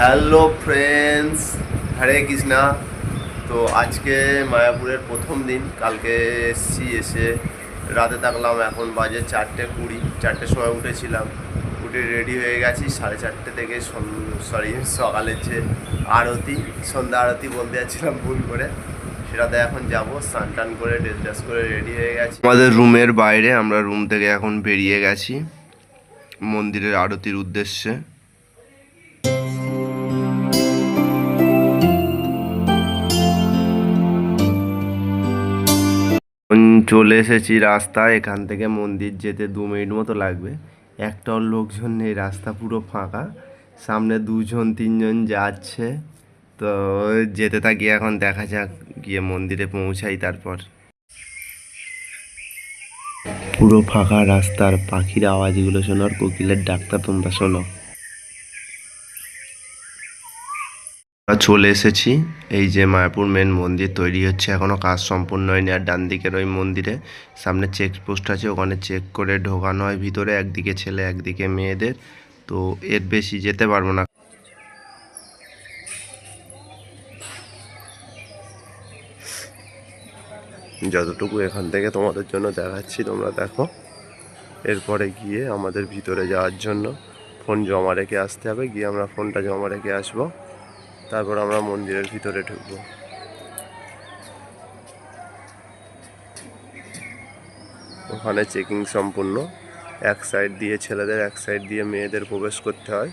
Hello friends, হরে কৃষ্ণা। তো আজকে মায়াপুরের প্রথম দিন। কালকে এসে রাতে থাকলাম। এখন বাজে 4:20, 4টের সময় উঠেছিলাম। উঠে রেডি হয়ে গেছি 4:30 থেকে। সকালের যে আরতি, সন্ধ্যা আরতি বলতে যাচ্ছিলাম ভুল করে, সেটাতে এখন যাব। স্নান টান করে ড্রেস করে রেডি হয়ে গেছি। আমাদের রুমের বাইরে, আমরা রুম থেকে এখন বেরিয়ে গেছি মন্দিরের আরতির উদ্দেশ্যে। চলে এসেছি রাস্তায়। এখান থেকে মন্দির যেতে 2 মিনিট মতো লাগবে। একটাও লোকজন নেই, রাস্তা পুরো ফাঁকা। সামনে 2-3জন যাচ্ছে। তো যেতে থাকি, এখন দেখা যাক, গিয়ে মন্দিরে পৌঁছাই তারপর। পুরো ফাঁকা রাস্তার পাখির আওয়াজগুলো শোনো, আর কোকিলের ডাকটা তোমরা শোনো। চলে এসেছি। এই যে মায়াপুর মেন মন্দির তৈরি হচ্ছে, এখনো কাজ সম্পূর্ণ হয়নি। আর ডান দিকের ওই মন্দিরে সামনে চেক পোস্ট আছে, ওখানে চেক করে ঢোকানো হয় ভিতরে। একদিকে ছেলে একদিকে মেয়েদের। তো এর বেশি যেতে পারবো না। যতটুকু এখান থেকে তোমাদের জন্য দেখাচ্ছি তোমরা দেখো। এরপরে গিয়ে আমাদের ভিতরে যাওয়ার জন্য ফোন জমা রেখে আসতে হবে। গিয়ে আমরা ফোনটা জমা রেখে আসবো, তারপর আমরা মন্দিরের ভিতরে ঢুকবো। ওখানে চেকিং সম্পূর্ণ। এক সাইড দিয়ে ছেলেদের, এক সাইড দিয়ে মেয়েদের প্রবেশ করতে হয়।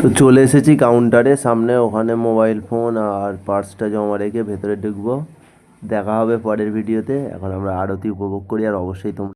তো চলে এসেছি কাউন্টারে সামনে। ওখানে মোবাইল ফোন আর পার্সটা জমা রেখে ভেতরে ঢুকবো। দেখা হবে পরের ভিডিওতে। এখন আমরা আরতি উপভোগ করি, আর অবশ্যই তোমরা